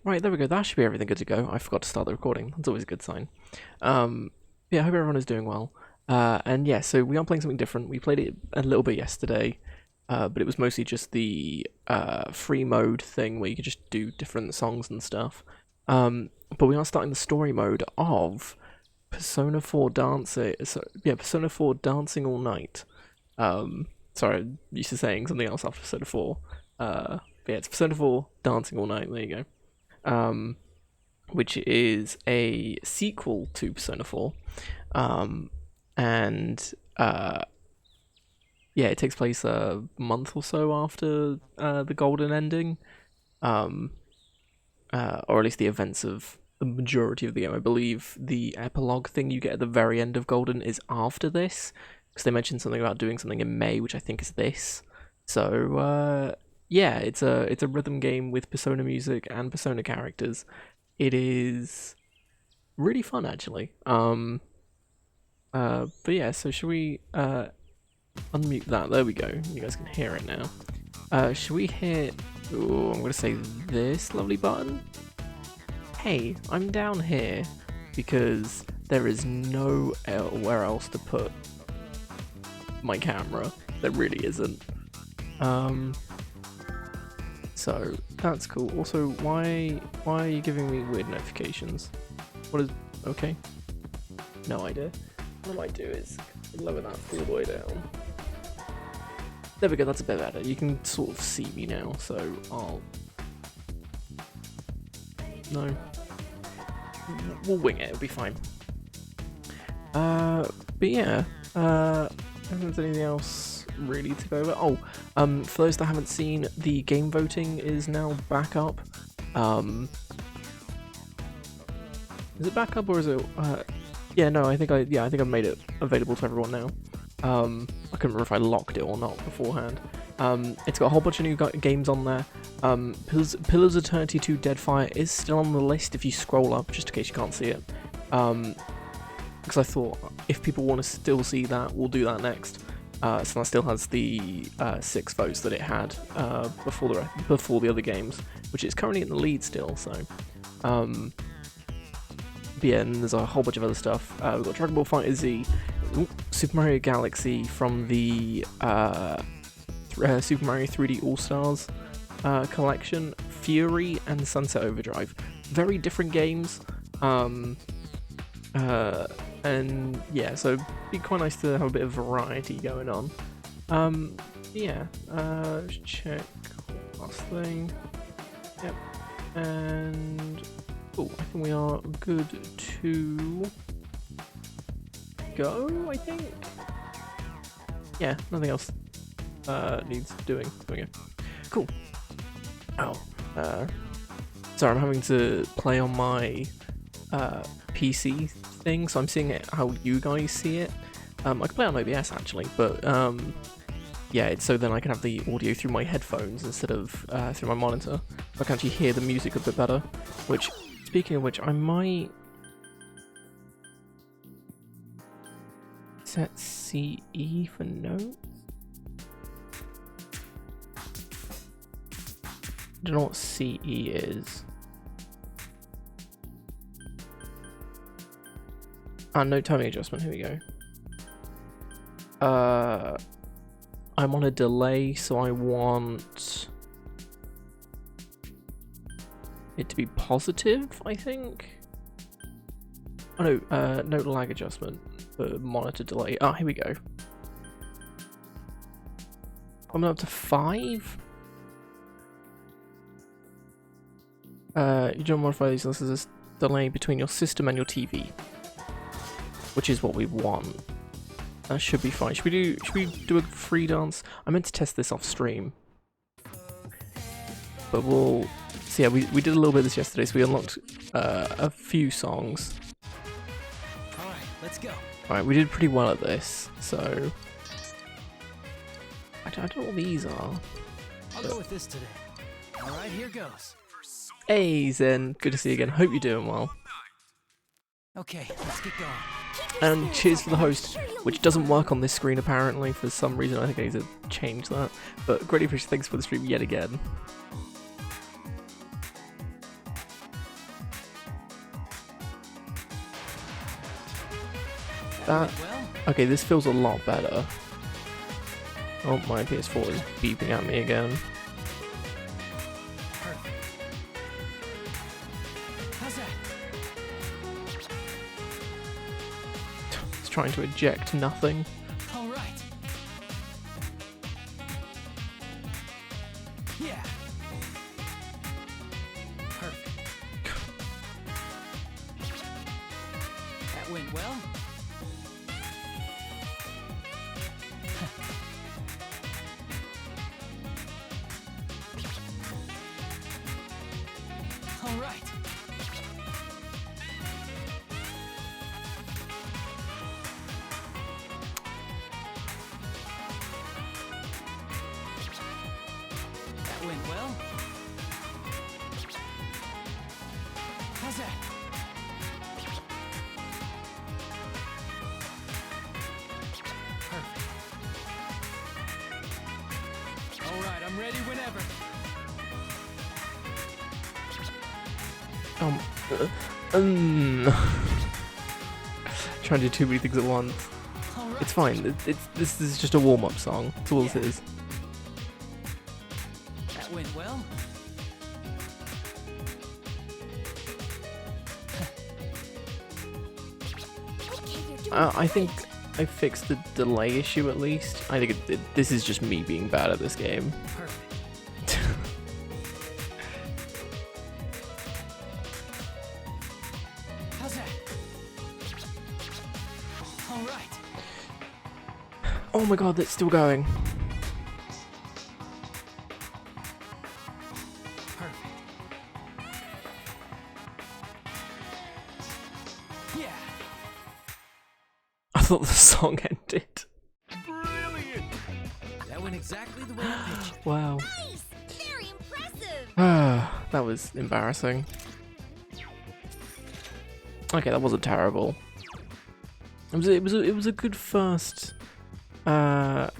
Right, there we go. That should be everything good to go. I forgot to start the recording. That's always a good sign. Yeah, I hope everyone is doing well. And yeah, so we are playing something different. We played it a little bit yesterday, but it was mostly just the free mode thing where you could just do different songs and stuff. But we are starting the story mode of Persona 4 Dancing. Yeah, Persona 4 Dancing All Night. Sorry, I'm used to saying something else after Persona 4. But yeah, it's Persona 4 Dancing All Night. There you go. Which is a sequel to Persona 4, and yeah, it takes place a month or so after the Golden ending, or at least the events of the majority of the game. I believe the epilogue thing you get at the very end of Golden is after this, because they mentioned something about doing something in May, which I think is this. So yeah, it's a rhythm game with Persona music and Persona characters. It is really fun, actually. But yeah, so should we unmute that? There we go. You guys can hear it now. Should we hit? Ooh, I'm gonna say this lovely button. Hey, I'm down here because there is nowhere else to put my camera. There really isn't. So that's cool. Also, why are you giving me weird notifications? What is okay? No idea. What I might do is lower that all the way down. There we go. That's a bit better. You can sort of see me now. So I'll we'll wing it. It'll be fine. But yeah. I don't think there's anything else really to go over. Oh, for those that haven't seen, the game voting is now back up. Is it back up or is it? Yeah, no, I think I've made it available to everyone now. I couldn't remember if I locked it or not beforehand. It's got a whole bunch of new games on there. Pillars of Eternity 2 Deadfire is still on the list if you scroll up, just in case you can't see it. Because I thought if people want to still see that, we'll do that next. So that still has the 6 votes that it had before the other games, which is currently in the lead still. So, but yeah, and there's a whole bunch of other stuff. We've got Dragon Ball FighterZ, Super Mario Galaxy from the Super Mario 3D All Stars collection, Fury, and Sunset Overdrive. Very different games. And yeah, so it'd be quite nice to have a bit of variety going on. Yeah, let's check last thing. Yep, and oh, I think we are good to go. I think. Yeah, nothing else needs doing. There we go. Cool. Oh, sorry, I'm having to play on my PC thing, so I'm seeing it how you guys see it. I can play on OBS actually, but yeah, it's so then I can have the audio through my headphones instead of through my monitor. I can actually hear the music a bit better. Which, speaking of which, I might set CE for notes. I don't know what CE is. No timing adjustment, here we go. I'm on a delay, so I want it to be positive, I think. Oh no, no lag adjustment for monitor delay. Oh, here we go. I'm up to 5. You don't modify these unless there's a delay between your system and your TV, which is what we want. That should be fine. Should we do a free dance? I meant to test this off stream, but we'll see. Yeah, we did a little bit of this yesterday, so we unlocked a few songs. All right, let's go. All right, we did pretty well at this, so I don't know what these are. I'll go with this today. All right, here goes. Hey Zen, good to see you again. Hope you're doing well. Okay, let's get going. And cheers for the host, which doesn't work on this screen apparently for some reason. I think I need to change that. But greatly appreciate, thanks for the stream yet again. That... Well, Okay, this feels a lot better. Oh, my PS4 is beeping at me again. perfect. How's that? It's trying to eject nothing. All right. Yeah. Perfect. That went well. All right. That went well. How's that? Perfect. All right, I'm ready whenever. Trying to do too many things at once. All right. It's fine. This is just a warm-up song. That's all this is. That went well. I think I fixed the delay issue at least. I think this is just me being bad at this game. Perfect. How's that? All right. Oh my god, that's still going. Perfect. Yeah. I thought the song ended. Brilliant. That went exactly the way I pictured. Wow. Nice! Very impressive! That was embarrassing. Okay, that wasn't terrible. It was a good first. It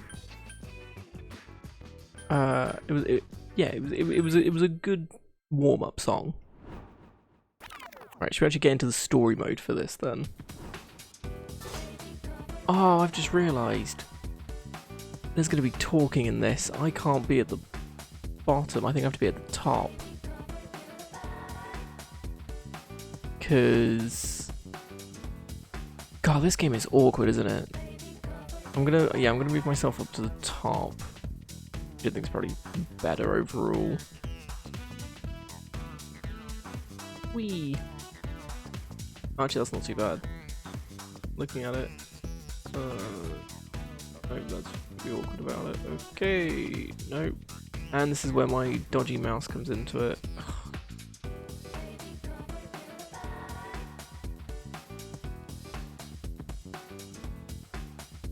was a good warm up song. Right, should we actually get into the story mode for this then? Oh, I've just realised there's going to be talking in this. I can't be at the bottom. I think I have to be at the top. Because God, this game is awkward, isn't it? I'm gonna move myself up to the top. I think it's probably better overall. Whee! Actually, that's not too bad. Looking at it. No, that's pretty awkward about it. Okay, nope. And this is where my dodgy mouse comes into it.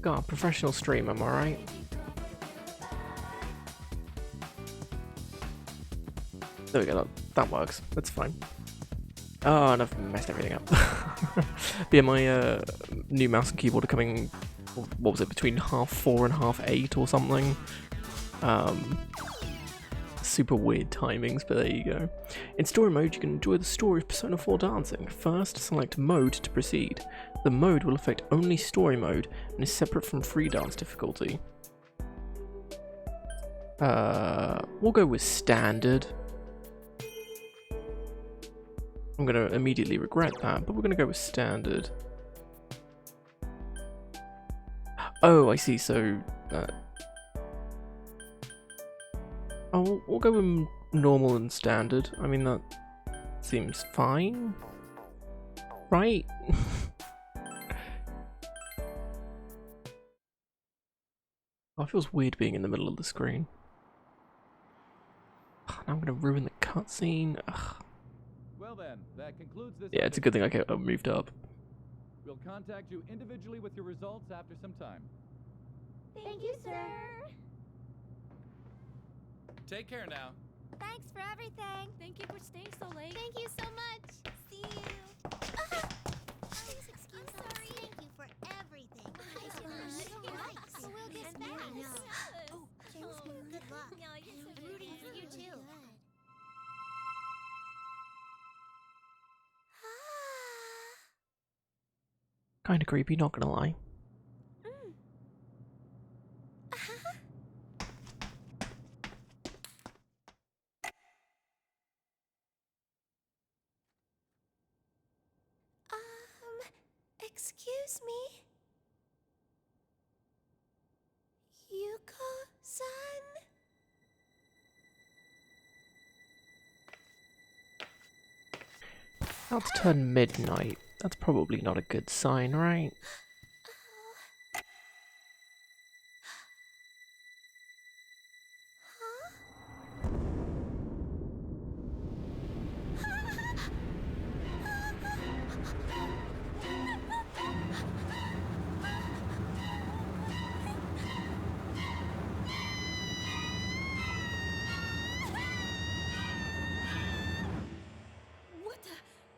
God, professional stream, am I right? There we go, that works. That's fine. Oh, and I've messed everything up. But yeah, my new mouse and keyboard are coming, what was it, between 4:30 and 8:30 or something. Super weird timings, but there you go. In story mode, you can enjoy the story of Persona 4 Dancing. First, select mode to proceed. The mode will affect only story mode and is separate from free dance difficulty. We'll go with standard. I'm gonna immediately regret that, but we're gonna go with standard. Oh, I see, so... oh, we'll go with normal and standard. I mean, that seems fine. Right? Oh, it feels weird being in the middle of the screen. Now I'm gonna ruin the cutscene. Well then, that concludes this. Yeah, it's a good thing I moved up. We'll contact you individually with your results after some time. Thank you, sir. Take care now. Thanks for everything. Thank you for staying so late. Thank you so much. See you. Please excuse us. Sorry. Thank you for everything. We'll get back. Oh, good luck. I'm rooting for you too. Kinda creepy, not gonna lie. Excuse me? Yuko-san? Now it's turned midnight. That's probably not a good sign, right? What the?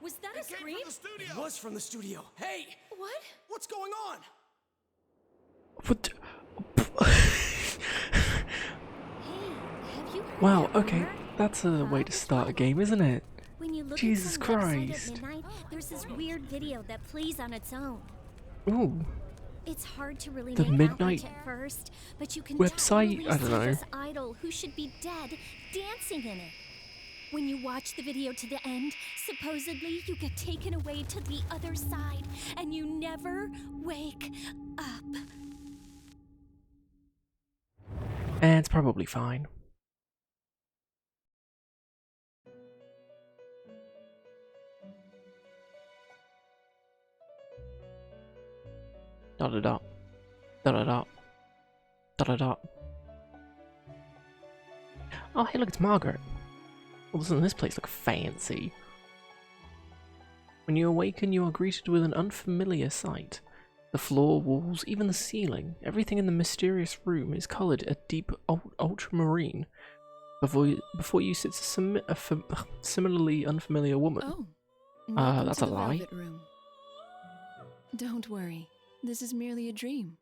Was that a scream? It was from the studio. Hey! What? What's going on? What? Hey, have you heard Wow, that okay. rumor? That's a way to start a game, isn't it? When you look Jesus at some website Christ. at midnight, there's this weird video that plays on its own. Ooh. It's hard to really The make midnight out at first, but you can website? totally I don't see know. this idol who should be dead dancing in it. When you watch the video to the end, supposedly you get taken away to the other side and you never wake up. And it's probably fine. Da da da. Da da da. Da da da. Oh, hey, look, it's Margaret. Well, doesn't this place look fancy? When you awaken, you are greeted with an unfamiliar sight. The floor, walls, even the ceiling, everything in the mysterious room is coloured a deep ultramarine. Before you sits a similarly unfamiliar woman. Oh, welcome that's to a the lie. Velvet Room. Don't worry, this is merely a dream.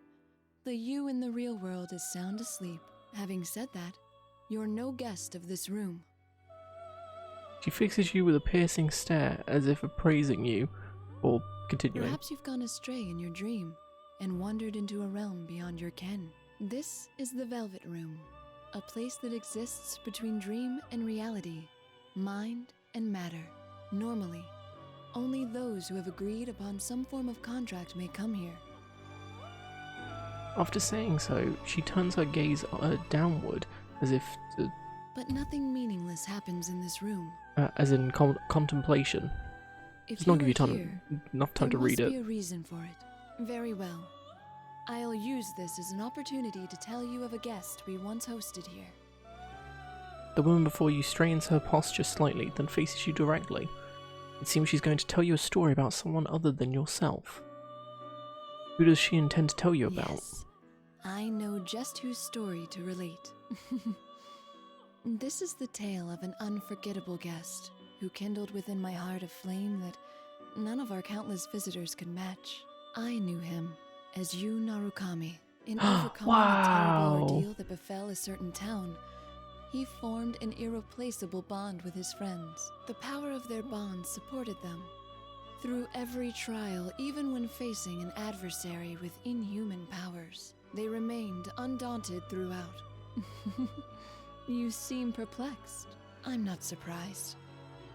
The you in the real world is sound asleep. Having said that, you're no guest of this room. She fixes you with a piercing stare, as if appraising you, or continuing. Perhaps you've gone astray in your dream and wandered into a realm beyond your ken. This is the Velvet Room, a place that exists between dream and reality, mind and matter. Normally, only those who have agreed upon some form of contract may come here. After saying so, she turns her gaze downward, as if to, But nothing meaningless happens in this room. as in contemplation. If Does not you give are you here, enough time to there read must be it. a reason for it. Very well. I'll use this as an opportunity to tell you of a guest we once hosted here. The woman before you strains her posture slightly, then faces you directly. It seems she's going to tell you a story about someone other than yourself. Who does she intend to tell you about? Yes, I know just whose story to relate. This is the tale of an unforgettable guest who kindled within my heart a flame that none of our countless visitors could match. I knew him as Yu Narukami. In overcoming a terrible Wow. ordeal that befell a certain town, he formed an irreplaceable bond with his friends. The power of their bond supported them. Through every trial, even when facing an adversary with inhuman powers, they remained undaunted throughout. You seem perplexed. I'm not surprised.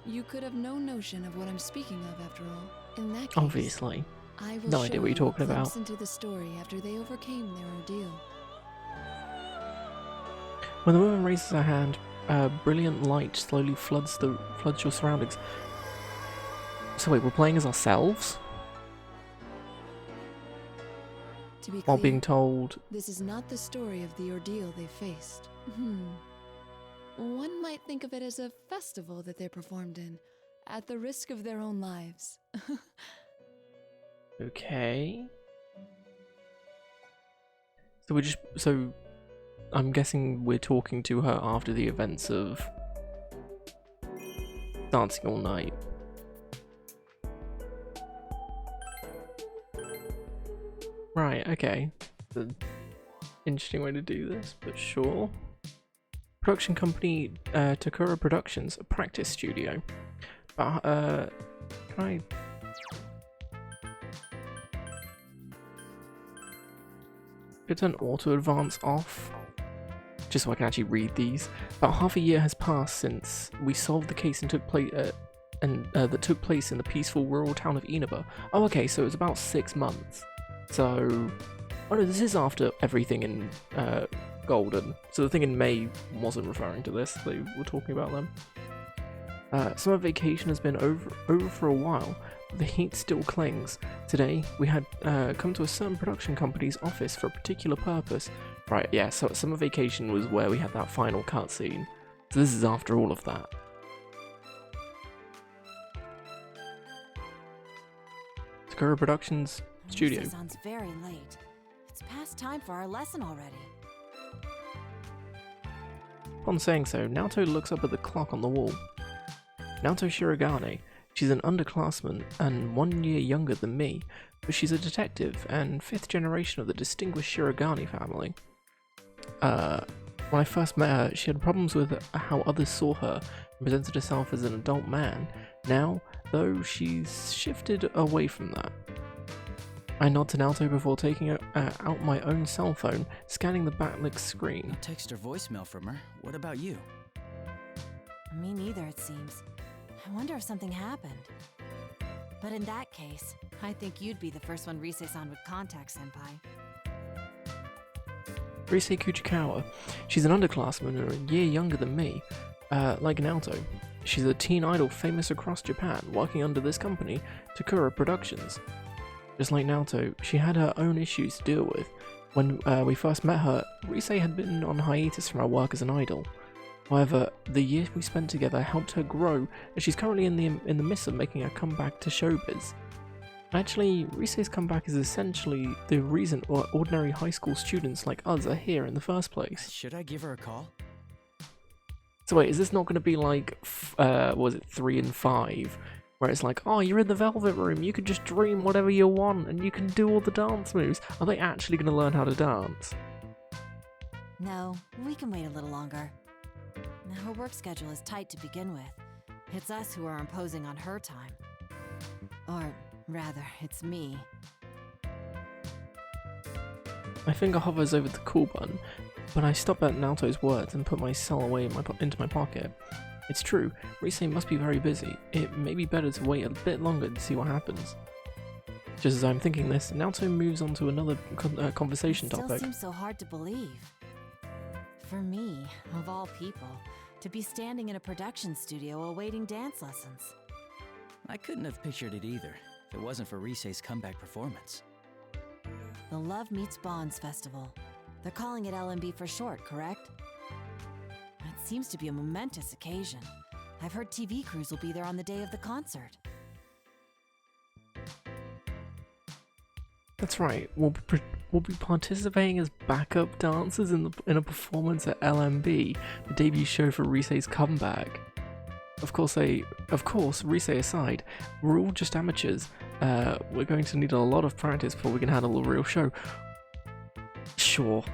You could have no notion of what I'm speaking of, after all. In that case, Obviously. I will No show idea what you're you a talking glimpse about. into the story after they overcame their ordeal. When the woman raises her hand, brilliant light slowly floods your surroundings. So wait, we're playing as ourselves? To be While clear, being told, this is not the story of the ordeal they faced. One might think of it as a festival that they performed in, at the risk of their own lives. okay. So I'm guessing we're talking to her after the events of Dancing All Night. Right, okay. It's an interesting way to do this, but sure. Production company Takura Productions, a practice studio. Can I... turn auto advance off, just so I can actually read these. About half a year has passed since we solved the case and that took place in the peaceful rural town of Inaba. Oh, okay, so it was about 6 months. So, oh no, this is after everything in Golden. So the thing in May wasn't referring to this. They were talking about them. Summer vacation has been over for a while, but the heat still clings. Today, we had come to a certain production company's office for a particular purpose. Right, yeah, so summer vacation was where we had that final cutscene. So this is after all of that. Sakura Productions Studio. This sounds very late. It's past time for our lesson already. Upon saying so, Naoto looks up at the clock on the wall. Naoto Shirogane. She's an underclassman and 1 year younger than me, but she's a detective and 5th generation of the distinguished Shirogane family. When I first met her, she had problems with how others saw her and presented herself as an adult man. Now, though, she's shifted away from that. I nod to Naoto before taking out my own cell phone, scanning the backlit screen. No text or voicemail from her. What about you? Me neither, it seems. I wonder if something happened. But in that case, I think you'd be the first one Rise-san would contact, Senpai. Rise Kuchikawa. She's an underclassman and a year younger than me. Like Naoto. She's a teen idol famous across Japan, working under this company, Takura Productions. Just like Naoto, she had her own issues to deal with. When we first met her, Rise had been on hiatus from her work as an idol. However, the years we spent together helped her grow, and she's currently in the midst of making a comeback to showbiz. Actually, Rise's comeback is essentially the reason ordinary high school students like us are here in the first place. Should I give her a call? So wait, is this not going to be like, was it 3 and 5? Where it's like, oh, you're in the Velvet Room, you can just dream whatever you want, and you can do all the dance moves. Are they actually going to learn how to dance? No, we can wait a little longer. Her work schedule is tight to begin with. It's us who are imposing on her time. Or, rather, it's me. My finger hovers over the call button, but I stop at Naoto's words and put my cell away into my pocket. It's true, Rise must be very busy. It may be better to wait a bit longer to see what happens. Just as I'm thinking this, Naoto moves on to another conversation It still topic. seems so hard to believe. For me, of all people, to be standing in a production studio awaiting dance lessons. I couldn't have pictured it either, if it wasn't for Rise's comeback performance. The Love Meets Bonds Festival. They're calling it LMB for short, correct? It seems to be a momentous occasion. I've heard TV crews will be there on the day of the concert. That's right, we'll be participating as backup dancers in a performance at LMB, the debut show for Rise's comeback. Of course, Rise aside, we're all just amateurs. We're going to need a lot of practice before we can handle a real show. Sure.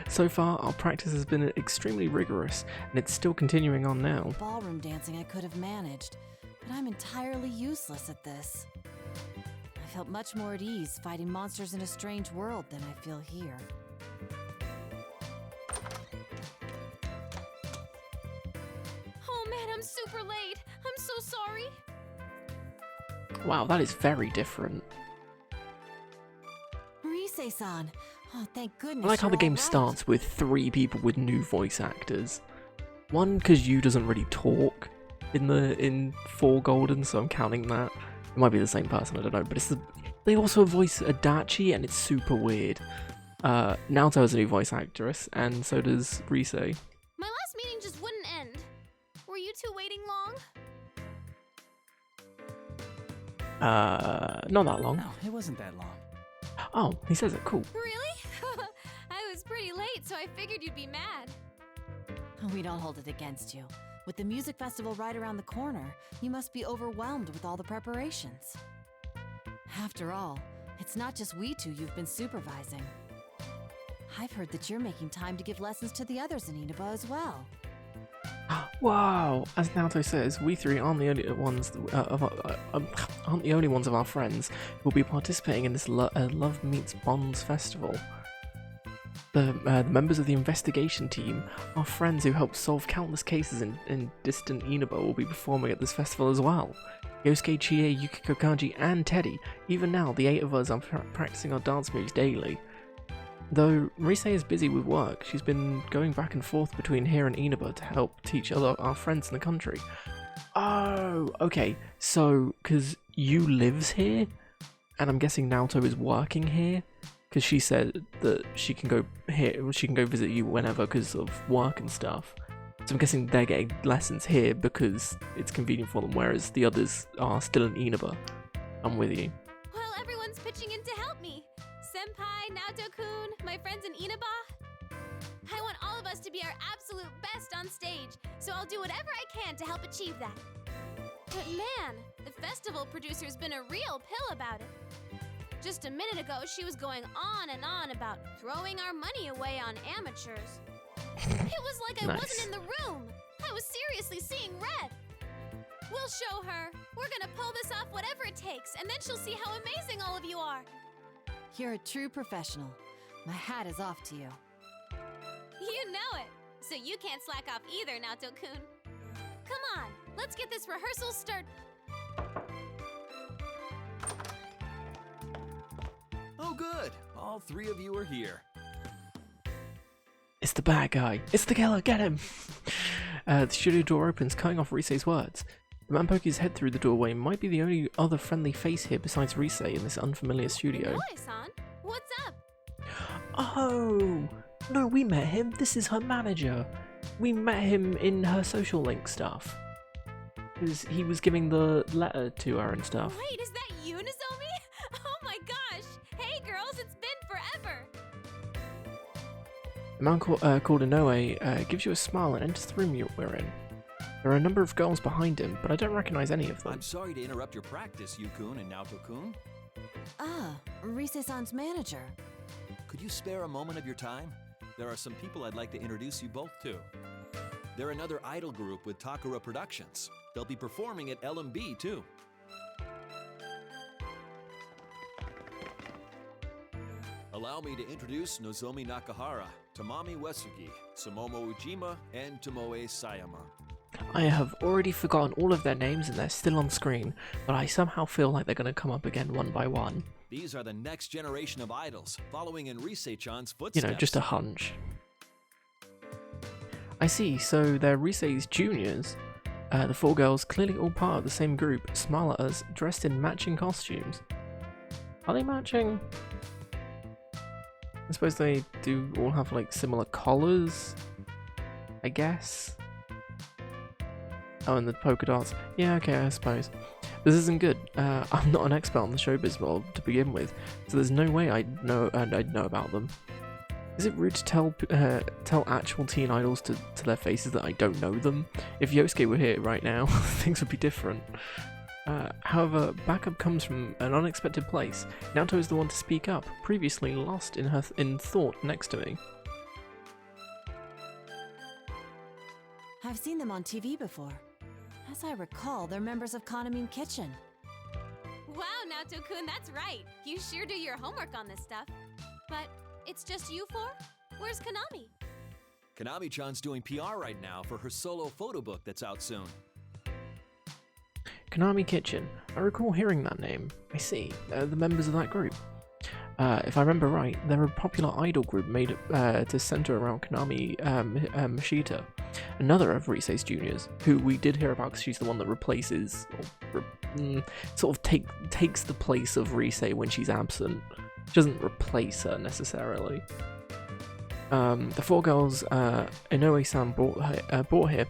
So far, our practice has been extremely rigorous, and it's still continuing on now. Ballroom dancing I could have managed, but I'm entirely useless at this. I felt much more at ease fighting monsters in a strange world than I feel here. Oh man, I'm super late. I'm so sorry. Wow, that is very different. Rise-san! Oh, thank goodness. I like how the you're game all right. starts with 3 people with new voice actors. One, because Yu doesn't really talk in 4 Golden, so I'm counting that. It might be the same person, I don't know, but they also voice Adachi, and it's super weird. Naoto has a new voice actress, and so does Rise. My last meeting just wouldn't end. Were you two waiting long? Not that long. No, it wasn't that long. Oh, he says it, cool. Really? I was pretty late, so I figured you'd be mad. We don't hold it against you. With the music festival right around the corner, you must be overwhelmed with all the preparations. After all, it's not just we two you've been supervising. I've heard that you're making time to give lessons to the others in Inaba as well. Wow! As Naoto says, we three aren't the only ones aren't the only ones of our friends who will be participating in this Love Meets Bonds festival. The members of the investigation team, our friends who helped solve countless cases in distant Inaba, will be performing at this festival as well. Yosuke, Chie, Yukiko Kanji, and Teddy. Even now, the 8 of us are practicing our dance moves daily. Though Rise is busy with work, she's been going back and forth between here and Inaba to help teach our friends in the country. Oh, okay. So, because Yu lives here, and I'm guessing Naoto is working here, because she said that she can go here, she can go visit you whenever because of work and stuff. So I'm guessing they're getting lessons here because it's convenient for them, whereas the others are still in Inaba. I'm with you. Well, everyone's pitching in to help me. Senpai, Naoto-kun, my friends in Inaba. I want all of us to be our absolute best on stage, so I'll do whatever I can to help achieve that. But man, the festival producer's been a real pill about it. Just a minute ago, she was going on and on about throwing our money away on amateurs. It was like I wasn't in the room. I was seriously seeing red. We'll show her. We're gonna pull this off whatever it takes, and then she'll see how amazing all of you are. You're a true professional. My hat is off to you. You know it. So you can't slack off either, Naoto-kun. Come on, let's get this rehearsal started. Oh, good. All 3 of you are here. It's the bad guy. It's the killer. Get him. The studio door opens, cutting off Rise's words. The man poking his head through the doorway might be the only other friendly face here besides Rise in this unfamiliar studio. Inoue-san, what's up? Oh, no, we met him. This is her manager. We met him in her social link stuff. Because he was giving the letter to her and stuff. Wait, is that you, Nozomi? Oh my gosh! Hey girls, it's been forever! The man called Inoue gives you a smile and enters the room we're in. There are a number of girls behind him, but I don't recognize any of them. I'm sorry to interrupt your practice, Yu-kun and Naoto-kun. Ah, Rise-san's manager. Could you spare a moment of your time? There are some people I'd like to introduce you both to. They're another idol group with Takara Productions. They'll be performing at LMB too. Allow me to introduce Nozomi Nakahara, Tamami Uesugi, Sumomo Ujima, and Tomoe Sayama. I have already forgotten all of their names and they're still on screen, but I somehow feel like they're going to come up again one by one. These are the next generation of idols, following in Rise-chan's You footsteps. know, just a hunch. I see, so they're Rise's juniors. The 4 girls, clearly all part of the same group, smile at us, dressed in matching costumes. Are they matching? I suppose they do all have like similar collars, I guess. Oh, and the polka dots. Yeah, okay, I suppose. This isn't good. I'm not an expert on the showbiz world to begin with, so there's no way I'd know about them. Is it rude to tell actual teen idols to their faces that I don't know them? If Yosuke were here right now, things would be different. However, backup comes from an unexpected place. Naoto is the one to speak up, previously lost in thought next to me. I've seen them on TV before. As I recall, they're members of Kanamin Kitchen. Wow, Naoto-kun, that's right. You sure do your homework on this stuff. But it's just you 4? Where's Konami? Konami-chan's doing PR right now for her solo photo book that's out soon. Konami Kitchen. I recall hearing that name. I see. The members of that group. If I remember right, they're a popular idol group made to center around Konami Mishita, another of Rise's juniors, who we did hear about because she's the one that replaces, or sort of takes the place of Rise when she's absent. She doesn't replace her necessarily. The 4 girls Inoue-san brought here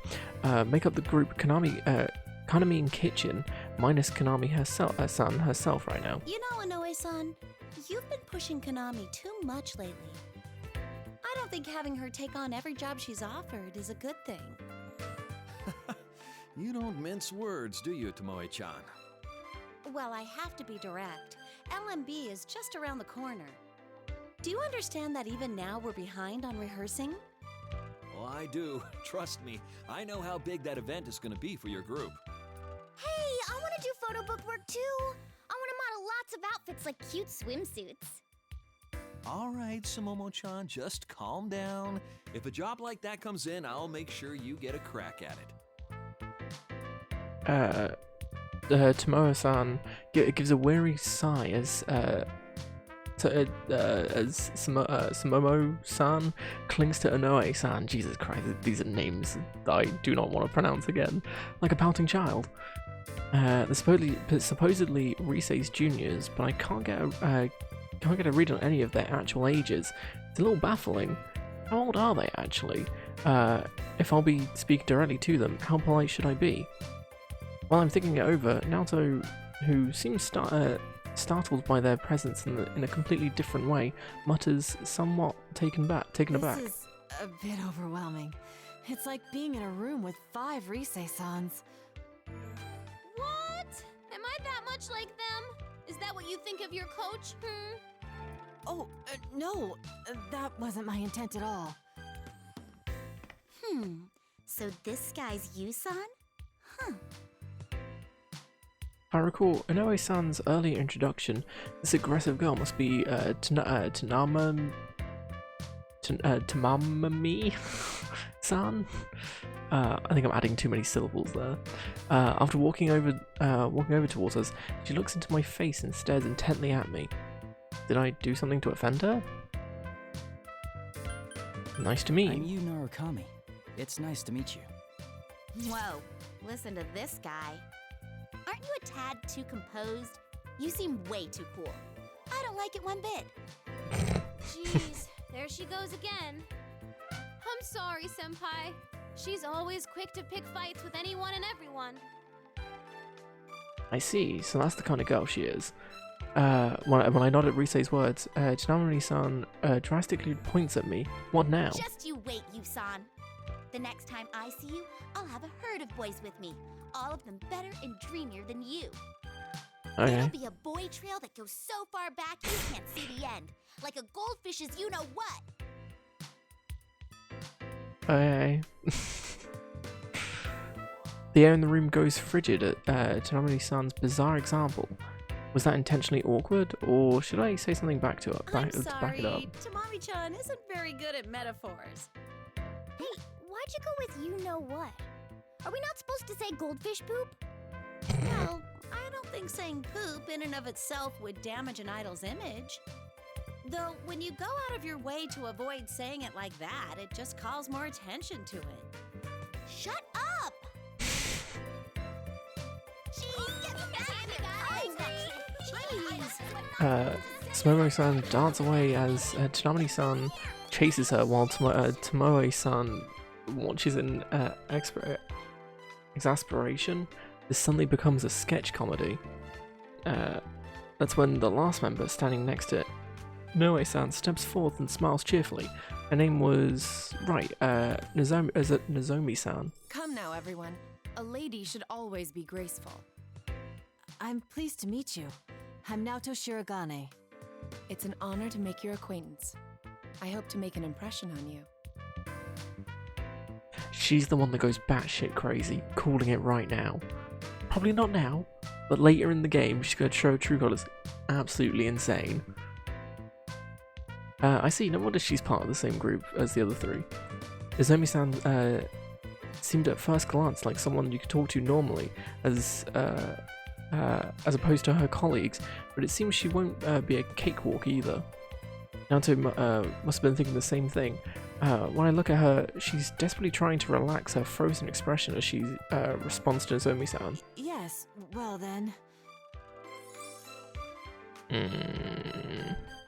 make up the group Kanamin Kitchen, minus Konami herself right now. You know, Inoue-san, you've been pushing Konami too much lately. I don't think having her take on every job she's offered is a good thing. You don't mince words, do you, Tomoe-chan? Well, I have to be direct. LMB is just around the corner. Do you understand that even now we're behind on rehearsing? Well, I do. Trust me, I know how big that event is going to be for your group. Hey, I want to do photo book work too. I want to model lots of outfits like cute swimsuits. All right, Sumomo-chan, just calm down. If a job like that comes in, I'll make sure you get a crack at it. Tomoe-san gives a weary sigh as Sumomo-san clings to Inoue-san. Jesus Christ, these are names I do not want to pronounce again. Like a pouting child. They're supposedly Rise's juniors, but I can't get a read on any of their actual ages. It's a little baffling. How old are they actually? If I'll be speaking directly to them, how polite should I be? While I'm thinking it over, Naoto, who seems startled by their presence in a completely different way, mutters, somewhat taken aback. This is a bit overwhelming. It's like being in a room with 5 Risei-sans. What? Am I that much like them? Is that what you think of your coach? Oh, no, that wasn't my intent at all. So this guy's Yusan? Huh. If I recall Inoue-san's earlier introduction, this aggressive girl must be Tamamami-san? I think I'm adding too many syllables there. After walking over towards us, she looks into my face and stares intently at me. Did I do something to offend her? Nice to meet I'm you. Yu Narukami. It's nice to meet you. Whoa, listen to this guy. Aren't you a tad too composed? You seem way too cool. I don't like it one bit. Jeez, there she goes again. I'm sorry, Senpai. She's always quick to pick fights with anyone and everyone. I see, so that's the kind of girl she is. When I nod at Rise's words, Tanamori-san drastically points at me. What now? Just you wait, Yusan. The next time I see you, I'll have a herd of boys with me. All of them better and dreamier than you. Okay. It'll be a boy trail that goes so far back you can't see the end. Like a goldfish's you-know-what. Okay. The air in the room goes frigid at Tanamori-san's bizarre example. Was that intentionally awkward, or should I say something back to it? To back it up? Tamami-chan isn't very good at metaphors. Hey, why'd you go with you-know-what? Are we not supposed to say goldfish poop? Well, I don't think saying poop in and of itself would damage an idol's image. Though, when you go out of your way to avoid saying it like that, it just calls more attention to it. Shut up! Jeez, get Sumomo-san darts away as Tanamori-san chases her while Tomoe-san watches in exasperation. This suddenly becomes a sketch comedy. That's when the last member standing next to Noe-san steps forth and smiles cheerfully. Her name was Nozomi-san. Come now, everyone. A lady should always be graceful. I'm pleased to meet you. I'm Naoto Shirogane. It's an honor to make your acquaintance. I hope to make an impression on you. She's the one that goes batshit crazy, calling it right now. Probably not now, but later in the game she's going to show true colours. Absolutely insane. I see, no wonder she's part of the same group as the other three. Nozomi-san seemed at first glance like someone you could talk to normally, as opposed to her colleagues, but it seems she won't be a cakewalk either. Naoto must have been thinking the same thing. When I look at her, she's desperately trying to relax her frozen expression as she responds to Nozomi-san. Yes, well then.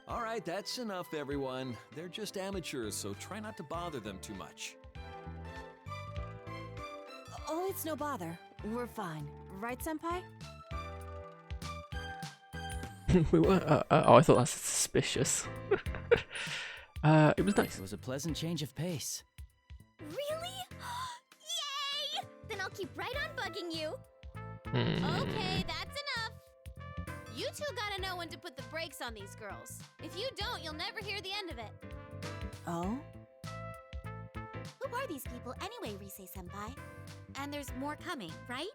All right, that's enough, everyone. They're just amateurs, so try not to bother them too much. Oh, it's no bother. We're fine. Right, Senpai? We were. I thought that's suspicious. It was nice. It was a pleasant change of pace. Really? Yay! Then I'll keep right on bugging you. Okay, that's enough. You two gotta know when to put the brakes on these girls. If you don't, you'll never hear the end of it. Oh? Who are these people anyway, Rise-senpai. And there's more coming, right?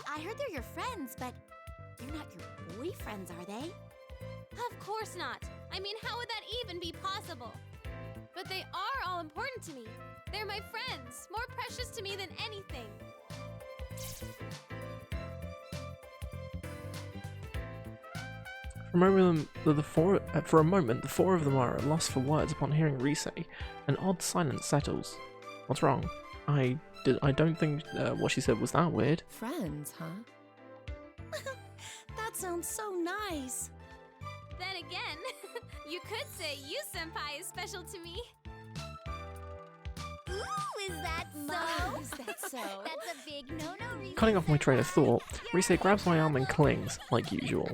I heard they're your friends, but they're not your boyfriends, are they? Of course not. I mean, how would that even be possible? But they are all important to me. They're my friends, more precious to me than anything. For a moment, the four of them are at a loss for words upon hearing Rise. An odd silence settles. What's wrong? I don't think what she said was that weird. Friends, huh? That sounds so nice. Then again, you could say you senpai is special to me. Ooh, is that so? Is that so? That's a big no-no, Rise. Cutting off my train of thought, Rise grabs my arm and clings, like usual.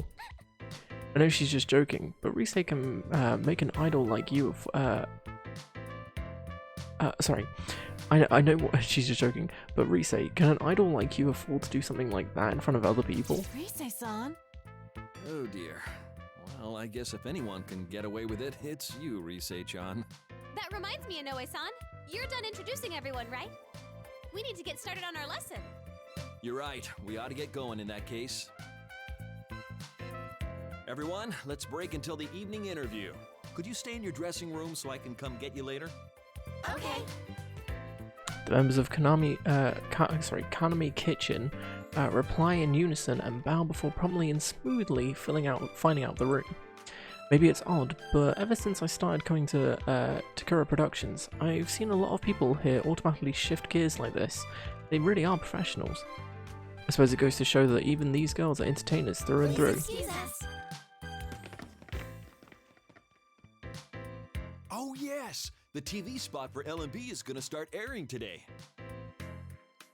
I know she's just joking, but Rise can make an idol like you. Sorry. I know she's just joking, but Rise, can an idol like you afford to do something like that in front of other people? Rise-san. Oh dear. Well, I guess if anyone can get away with it, it's you, Rise-chan. That reminds me, Inoue-san. You're done introducing everyone, right? We need to get started on our lesson. You're right. We ought to get going in that case. Everyone, let's break until the evening interview. Could you stay in your dressing room so I can come get you later? Okay. The members of Kanami Kitchen reply in unison and bow before promptly and smoothly finding out the room. Maybe it's odd, but ever since I started coming to Takura Productions, I've seen a lot of people here automatically shift gears like this. They really are professionals. I suppose it goes to show that even these girls are entertainers through and through. Excuse us. Oh yes! The TV spot for LMB is going to start airing today.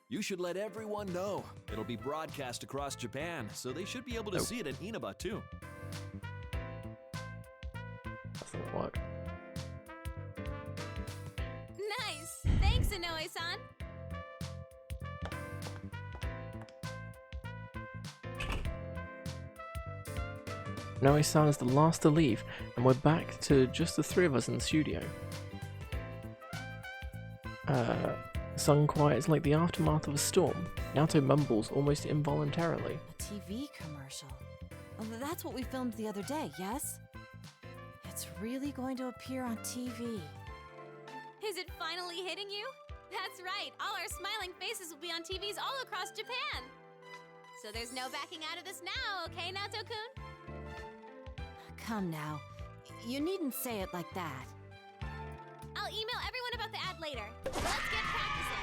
You should let everyone know. It'll be broadcast across Japan, so they should be able to see it in Inaba too. That's not work. Nice! Thanks, Inoue-san! Inoue-san is the last to leave, and we're back to just the three of us in the studio. Sung quiet like the aftermath of a storm. Naoto mumbles almost involuntarily. A TV commercial. Oh, that's what we filmed the other day, yes? It's really going to appear on TV. Is it finally hitting you? That's right, all our smiling faces will be on TVs all across Japan! So there's no backing out of this now, okay, Naoto-kun? Come now. You needn't say it like that. I'll email everyone about the ad later. Let's get practicing!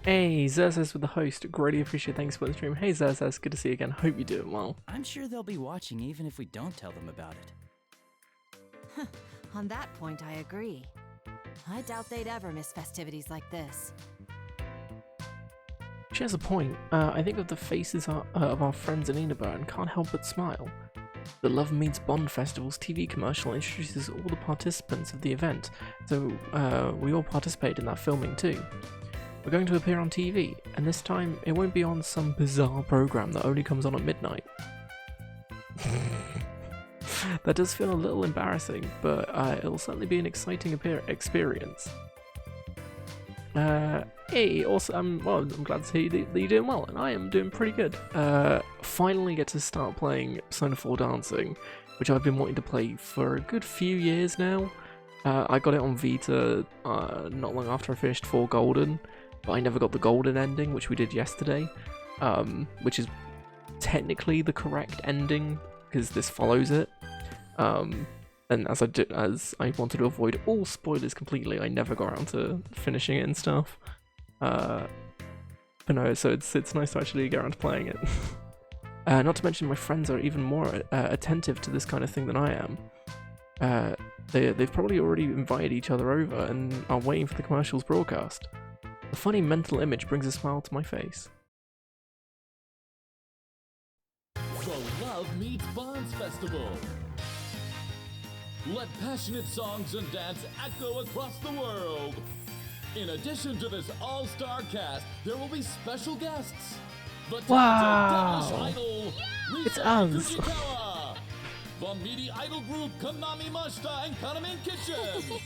Hey, Zerzes with the host. Greatly appreciate thanks for the stream. Hey Zerzes, good to see you again. Hope you're doing well. I'm sure they'll be watching even if we don't tell them about it. On that point, I agree. I doubt they'd ever miss festivities like this. She has a point. I think of the faces of our friends in Inaba and can't help but smile. The Love Meets Bond Festival's TV commercial introduces all the participants of the event, so we all participate in that filming too. We're going to appear on TV, and this time it won't be on some bizarre program that only comes on at midnight. That does feel a little embarrassing, but it'll certainly be an exciting experience. Hey, also, I'm glad to hear that you're doing well, and I am doing pretty good. Finally get to start playing Persona 4 Dancing, which I've been wanting to play for a good few years now. I got it on Vita not long after I finished 4 Golden, but I never got the Golden ending, which we did yesterday, which is technically the correct ending, because this follows it. And as I wanted to avoid all spoilers completely, I never got around to finishing it and stuff. But no, so it's nice to actually get around to playing it. Not to mention my friends are even more attentive to this kind of thing than I am. They've probably already invited each other over and are waiting for the commercials broadcast. The funny mental image brings a smile to my face. The Love Meets Bonds Festival. Let passionate songs and dance echo across the world. In addition to this all-star cast, there will be special guests. The talented Danish idol, It's Risa us. Fujikawa. The meaty idol group Konami Mashita and Kaname Kitchen.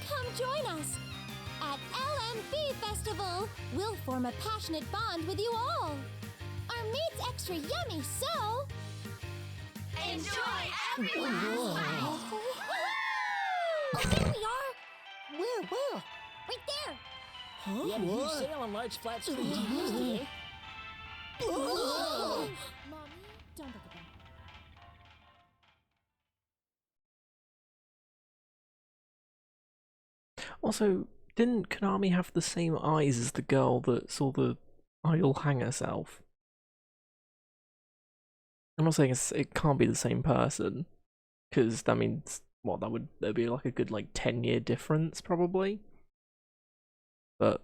Come join us. at LMB Festival. We'll form a passionate bond with you all. Our meat's extra yummy, so... Enjoy everyone! Oh, there we are! Where? Right there! We had a huge sale on large flat screen TVs today. Mommy, Don't look at them. Also, didn't Konami have the same eyes as the girl that saw the idol hang herself? I'm not saying it can't be the same person, because that means, what, there'd be like a good 10-year difference probably. But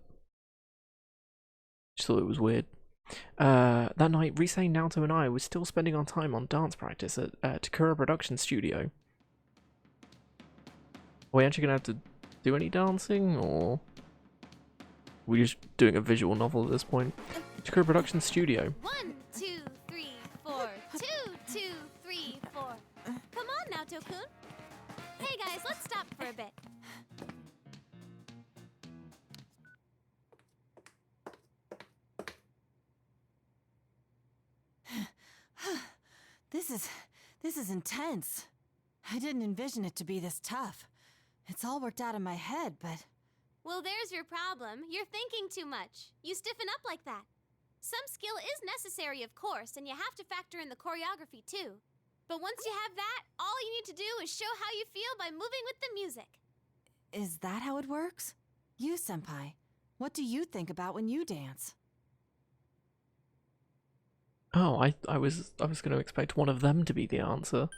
just thought it was weird. That night, Rise, Naoto, and I were still spending our time on dance practice at Takura Production Studio. Are we actually gonna have to do any dancing, or are we just doing a visual novel at this point? Takura Production Studio. 1, 2, 3, 4. 2, 2, 3, 4. Come on, Naoto-kun. Hey guys, let's stop for a bit. This is intense. I didn't envision it to be this tough. It's all worked out in my head, but... Well, there's your problem. You're thinking too much. You stiffen up like that. Some skill is necessary, of course, and you have to factor in the choreography, too. But once you have that, all you need to do is show how you feel by moving with the music. Is that how it works? You, Senpai, what do you think about when you dance? Oh, I was going to expect one of them to be the answer.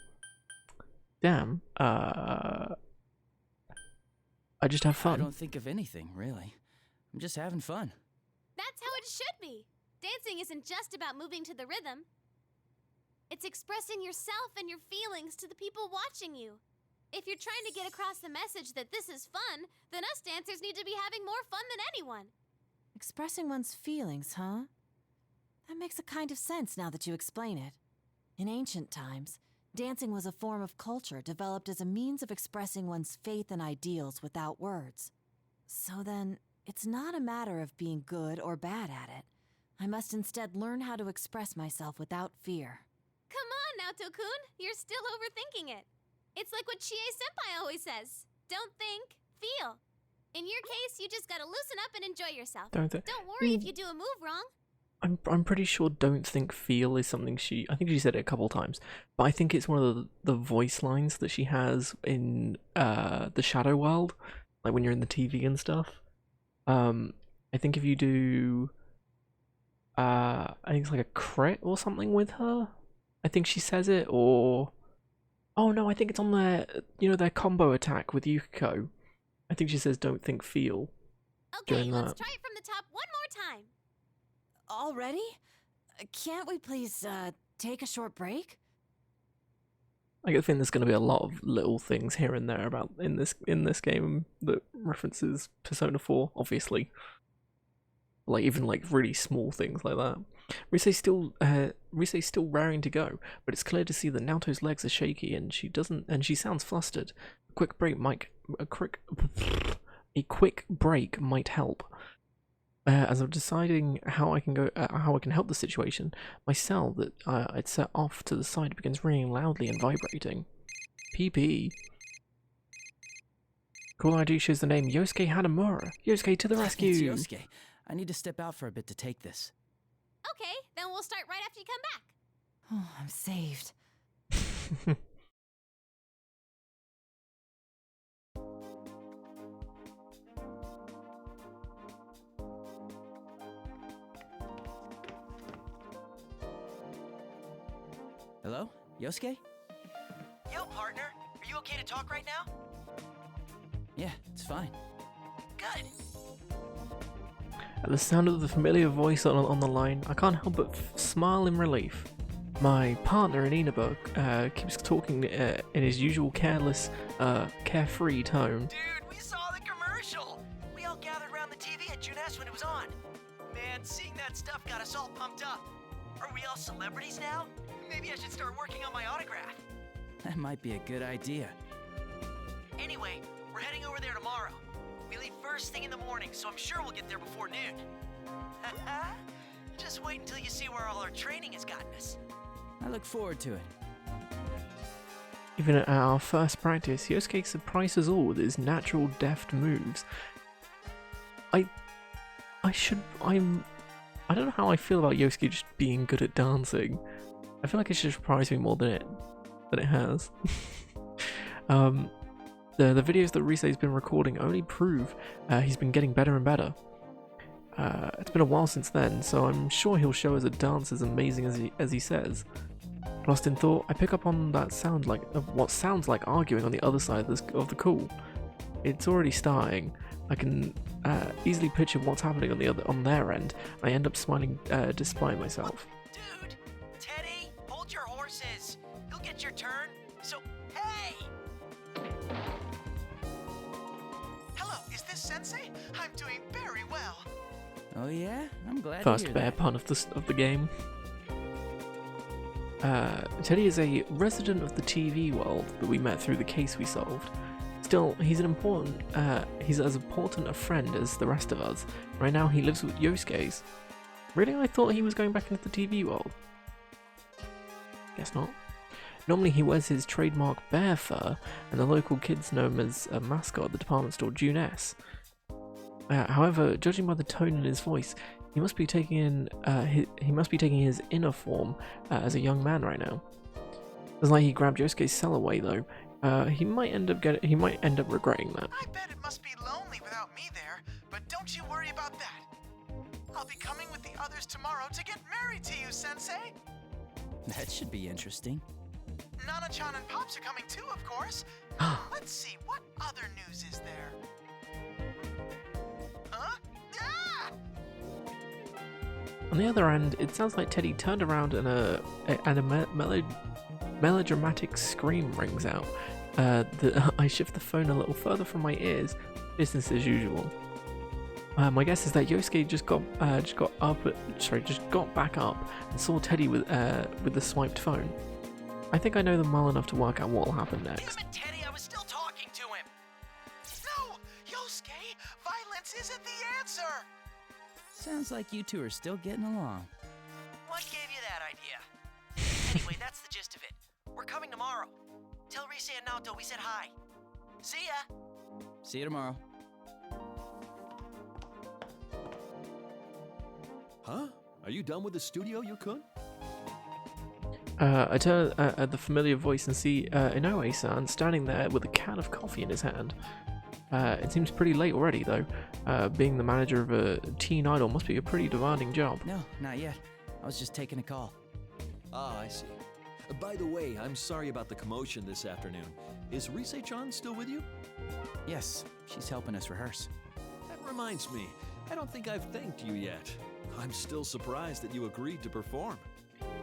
Damn. I just have fun. I don't think of anything, really. I'm just having fun. That's how it should be. Dancing isn't just about moving to the rhythm. It's expressing yourself and your feelings to the people watching you. If you're trying to get across the message that this is fun, then us dancers need to be having more fun than anyone. Expressing one's feelings, huh? That makes a kind of sense now that you explain it. In ancient times, dancing was a form of culture developed as a means of expressing one's faith and ideals without words. So then, it's not a matter of being good or bad at it. I must instead learn how to express myself without fear. Come on, Naoto-kun. You're still overthinking it. It's like what Chie-senpai always says. Don't think, feel. In your case, you just gotta loosen up and enjoy yourself. Don't worry if you do a move wrong. I'm pretty sure "don't think, feel" is something I think she said it a couple times, but I think it's one of the voice lines that she has in the Shadow World, like when you're in the TV and stuff. I think if you do, I think it's like a crit or something with her. I think she says it, or oh no, I think it's on their combo attack with Yukiko. I think she says "don't think, feel." Okay, let's try it from the top one more time. Already? Can't we please, take a short break? I get the feeling there's going to be a lot of little things here and there about in this game that references Persona 4, obviously. Like even really small things like that. Rise's still raring to go, but it's clear to see that Naoto's legs are shaky and she sounds flustered. A quick break might help. As I'm deciding how I can help the situation, my cell that I'd set off to the side begins ringing loudly and vibrating. PP. Call ID shows the name Yosuke Hanamura. Yosuke to the rescue! It's Yosuke. I need to step out for a bit to take this. Okay, then we'll start right after you come back. Oh, I'm saved. Hello? Yosuke? Yo, partner. Are you okay to talk right now? Yeah, it's fine. Good. At the sound of the familiar voice on the line, I can't help but smile in relief. My partner in Inaba keeps talking in his usual careless, carefree tone. Dude, we saw the commercial! We all gathered around the TV at Junes when it was on. Man, seeing that stuff got us all pumped up. Are we all celebrities now? Maybe I should start working on my autograph. That might be a good idea. Anyway, we're heading over there tomorrow. We leave first thing in the morning, so I'm sure we'll get there before noon. Just wait until you see where all our training has gotten us. I look forward to it. Even at our first practice, Yosuke surprised us all with his natural deft moves. I don't know how I feel about Yosuke just being good at dancing. I feel like it should surprise me more than it has. The videos that Risei's been recording only prove he's been getting better and better. It's been a while since then, so I'm sure he'll show us a dance as amazing as he says. Lost in thought, I pick up on that sound like what sounds like arguing on the other side of the call. It's already starting. I can easily picture what's happening on their end. I end up smiling despite myself. Dude, Teddy, hold your horses. You'll get your turn. So, hey! Hello, is this Sensei? I'm doing very well. Oh yeah? I'm glad to First hear bear that. pun of the game. Teddy is a resident of the TV world that we met through the case we solved. Still, he's as important a friend as the rest of us. Right now he lives with Yosuke's. Really? I thought he was going back into the TV world. Guess not. Normally he wears his trademark bear fur, and the local kids know him as a mascot at the department store, Juness. However, judging by the tone in his voice, he must be taking his inner form as a young man right now. It's like he grabbed Yosuke's cell away though. He might end up regretting that. I bet it must be lonely without me there, but don't you worry about that. I'll be coming with the others tomorrow to get married to you, Sensei. That should be interesting. Nana-chan and Pops are coming too, of course. Let's see, what other news is there? Huh? Ah! On the other end, it sounds like Teddy turned around and a melodramatic scream rings out. I shift the phone a little further from my ears. Business as usual. My guess is that Yosuke just got back up and saw Teddy with the swiped phone. I think I know them well enough to work out what will happen next. Damn it, Teddy, I was still talking to him. No! Yosuke! Violence isn't the answer! Sounds like you two are still getting along. What gave you that idea? Anyway, that's the gist of it. We're coming tomorrow. Tell Risei and Naoto we said hi. See ya! See you tomorrow. Huh? Are you done with the studio, Yukun? I turn at the familiar voice and see Inoue-san standing there with a can of coffee in his hand. It seems pretty late already though. Being the manager of a teen idol must be a pretty demanding job. No, not yet. I was just taking a call. Ah, I see. By the way, I'm sorry about the commotion this afternoon. Is Risei-chan still with you? Yes, she's helping us rehearse. That reminds me, I don't think I've thanked you yet. I'm still surprised that you agreed to perform.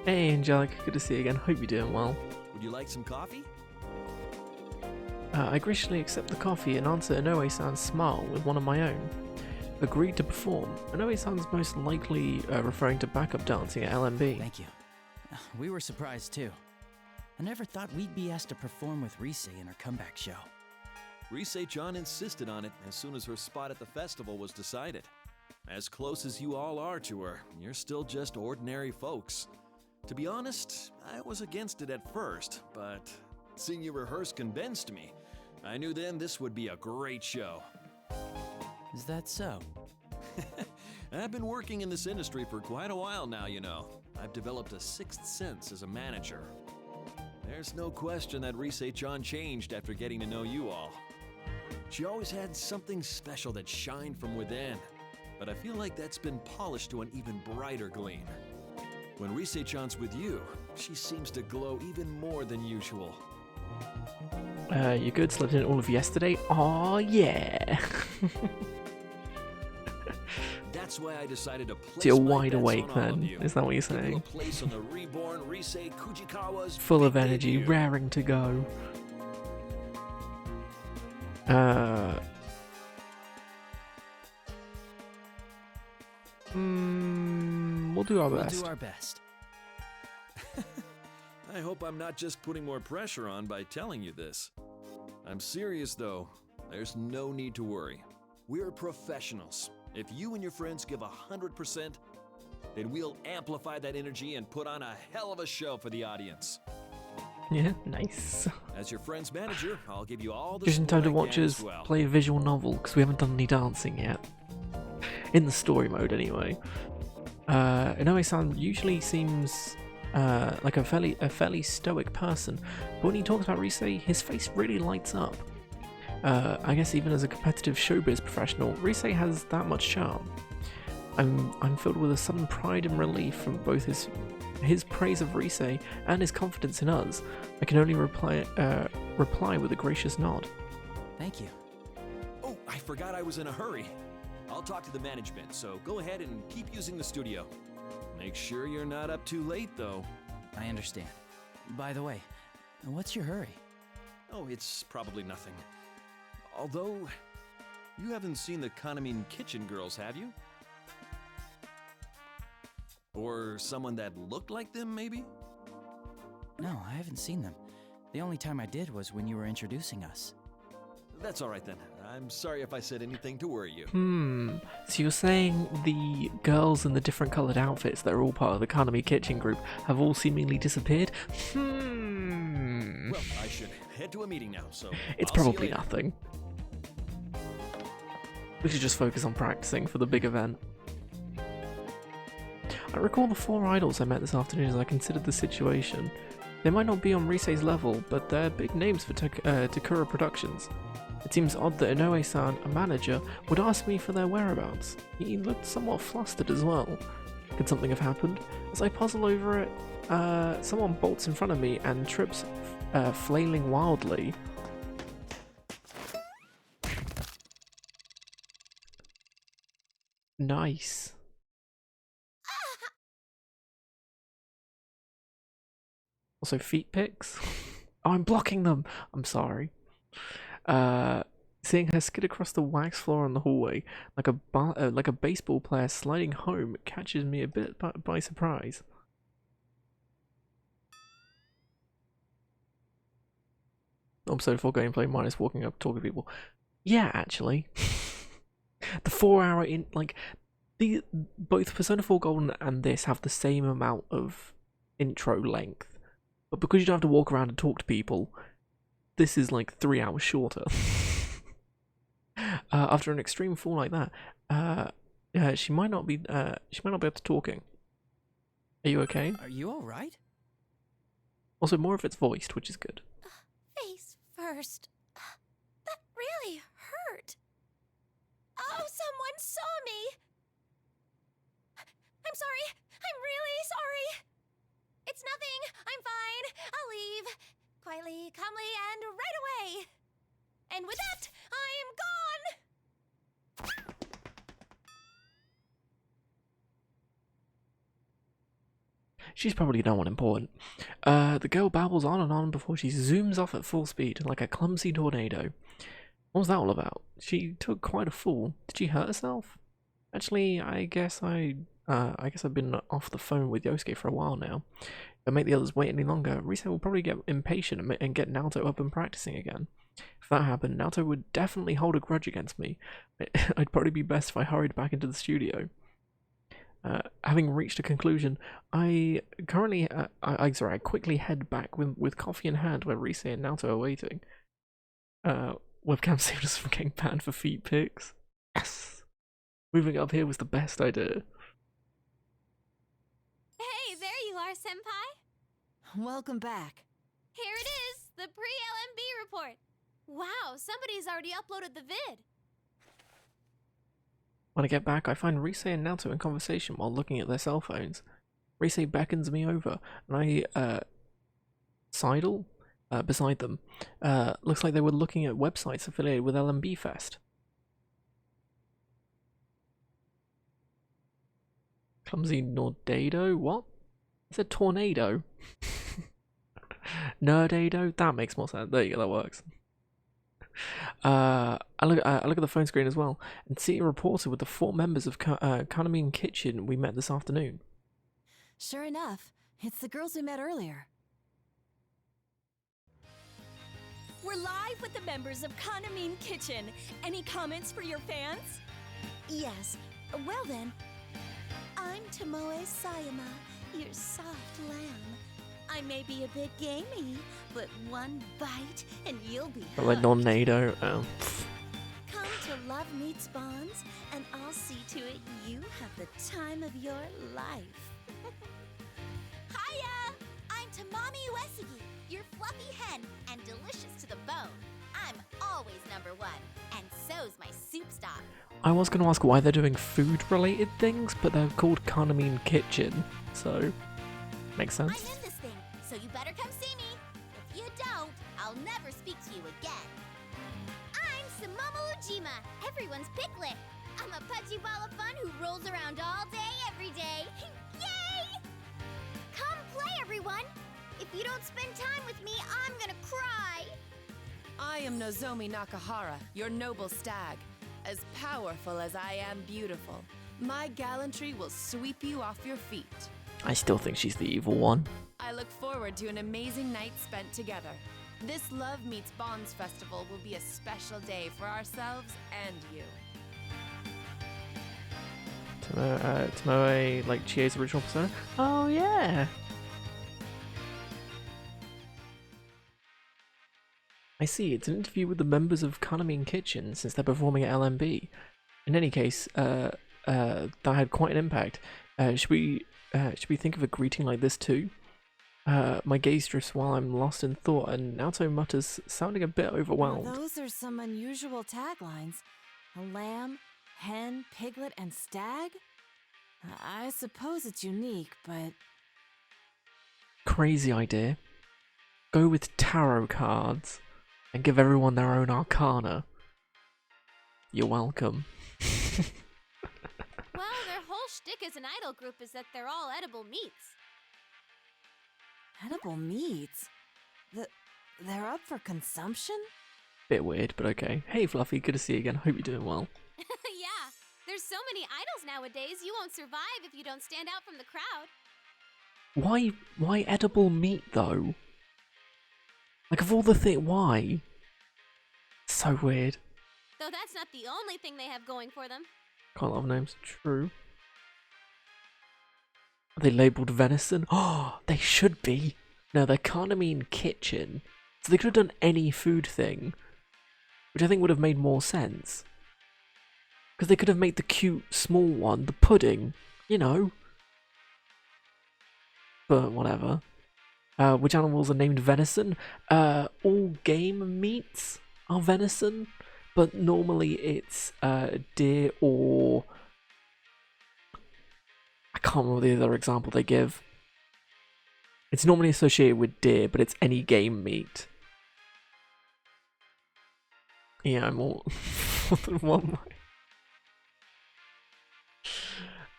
Hey Angelica, good to see you again. Hope you're doing well. Would you like some coffee? I graciously accept the coffee and answer Inoue-san's smile with one of my own. Agreed to perform. Inoue-san's most likely referring to backup dancing at LMB. Thank you. We were surprised too. I never thought we'd be asked to perform with Risei in her comeback show. Risei-chan insisted on it as soon as her spot at the festival was decided. As close as you all are to her, you're still just ordinary folks. To be honest, I was against it at first, but seeing you rehearse convinced me. I knew then this would be a great show. Is that so? I've been working in this industry for quite a while now, you know. I've developed a sixth sense as a manager. There's no question that Risei-chan changed after getting to know you all. She always had something special that shined from within, but I feel like that's been polished to an even brighter gleam. When Risei-chan's with you, she seems to glow even more than usual. You good? Slept in all of yesterday? Aw, yeah. That's why I decided to place So you're my wide bets awake on all of then? you. Is that what you're Give you saying? a place on the reborn Risei Kujikawa's Full of big energy, debut. raring to go. We'll do our best. We'll do our best. I hope I'm not just putting more pressure on by telling you this. I'm serious though. There's no need to worry. We're professionals. If you and your friends give 100%, then we'll amplify that energy and put on a hell of a show for the audience. Yeah, nice. As your friend's manager, I'll give you all the Just in time to support I watch can us as well. play a visual novel, because we haven't done any dancing yet. In the story mode, anyway. Inoue-san usually seems like a fairly stoic person, but when he talks about Rise, his face really lights up. I guess even as a competitive showbiz professional, Rise has that much charm. I'm filled with a sudden pride and relief from both his praise of Rise and his confidence in us. I can only reply with a gracious nod. Thank you. Oh, I forgot I was in a hurry. I'll talk to the management, so go ahead and keep using the studio. Make sure you're not up too late, though. I understand. By the way, what's your hurry? Oh, it's probably nothing. Although, you haven't seen the Kanamin Kitchen girls, have you? Or someone that looked like them, maybe? No, I haven't seen them. The only time I did was when you were introducing us. That's all right then. I'm sorry if I said anything to worry you. So you're saying the girls in the different coloured outfits that are all part of the Kanami Kitchen group have all seemingly disappeared? Well, I should head to a meeting now, so It's I'll see you probably later. nothing. We should just focus on practicing for the big event. I recall the 4 idols I met this afternoon as I considered the situation. They might not be on Risei's level, but they're big names for Takura Productions. It seems odd that Inoue-san, a manager, would ask me for their whereabouts. He looked somewhat flustered as well. Could something have happened? As I puzzle over it, someone bolts in front of me and trips, flailing wildly. Nice. Also, feet pics. Oh, I'm blocking them. I'm sorry. Seeing her skid across the wax floor in the hallway like a baseball player sliding home catches me a bit by surprise. Episode 4 gameplay minus walking up talking to people. Yeah, actually. The 4-hour both Persona 4 Golden and this have the same amount of intro length. But because you don't have to walk around and talk to people, this is like 3 hours shorter. After an extreme fall like that, she might not be able to talking. Are you okay? Are you all right? Also, more of it's voiced, which is good. Face first. That really hurt. Oh, someone saw me. I'm sorry. I'm really sorry. It's nothing. I'm fine. I'll leave. Quietly, calmly, and right away. And with that, I'm gone! She's probably no one important. The girl babbles on and on before she zooms off at full speed like a clumsy tornado. What was that all about? She took quite a fall. Did she hurt herself? Actually, I guess I've been off the phone with Yosuke for a while now. If I make the others wait any longer, Rise will probably get impatient and get Naoto up and practicing again. If that happened, Naoto would definitely hold a grudge against me. I'd probably be best if I hurried back into the studio. Having reached a conclusion, I quickly head back with coffee in hand where Rise and Naoto are waiting. Webcam saved us from getting banned for feet pics. Yes! Moving up here was the best idea. Hey, there you are, Senpai. Welcome back. Here it is, the pre-LMB report. Wow, somebody's already uploaded the vid. When I get back, I find Rise and Naoto in conversation while looking at their cell phones. Rise beckons me over, and I sidle beside them. Looks like they were looking at websites affiliated with LMB Fest. Clumsy Nordado? What? It's a tornado. Nerdado? That makes more sense. There you go, that works. I look at the phone screen as well and see a reporter with the 4 members of Kanami Kitchen we met this afternoon. Sure enough, it's the girls we met earlier. We're live with the members of Kanamine Kitchen. Any comments for your fans? Yes. Well then, I'm Tomoe Sayama, your soft lamb. I may be a bit gamey, but one bite and you'll be But like hooked. non-NATO. Oh. Come to Love Meets Bonds, and I'll see to it you have the time of your life. Hiya! I'm Tamami Uesigi, your fluffy hen, and delicious to the bone. I'm always number one, and so's my soup stock. I was going to ask why they're doing food-related things, but they're called Kanamine Kitchen, so makes sense. I'm in this thing, so you better come see me. If you don't, I'll never speak to you again. I'm Sumomo Ujima, everyone's piglet. I'm a pudgy ball of fun who rolls around all day, every day. Yay! Come play, everyone. If you don't spend time with me, I'm gonna cry. I am Nozomi Nakahara, your noble stag. As powerful as I am beautiful, my gallantry will sweep you off your feet. I still think she's the evil one. I look forward to an amazing night spent together. This Love Meets Bonds festival will be a special day for ourselves and you. Tomoe, like Chie's original persona? Oh, yeah! I see, it's an interview with the members of Kanamine Kitchen since they're performing at LMB. In any case, that had quite an impact. Should we think of a greeting like this too? My gaze drifts while I'm lost in thought, and Naoto mutters, sounding a bit overwhelmed. Those are some unusual taglines. A lamb, hen, piglet, and stag? I suppose it's unique, but... Crazy idea. Go with tarot cards and give everyone their own arcana. You're welcome. Well, their whole shtick as an idol group is that they're all edible meats. Edible meats? They're up for consumption? Bit weird, but okay. Hey Fluffy, good to see you again. Hope you're doing well. Yeah, there's so many idols nowadays, you won't survive if you don't stand out from the crowd. Why edible meat though? Like of all the things, why? So weird. Though that's not the only thing they have going for them. Quite a lot of names. True. Are they labelled venison? Oh, they should be. No, they're Kanamine Kitchen. So they could have done any food thing. Which I think would have made more sense. Because they could have made the cute small one, the pudding, you know. But whatever. Which animals are named venison? All game meats are venison, but normally it's deer or... I can't remember the other example they give. It's normally associated with deer, but it's any game meat. Yeah, I'm all... more than one way.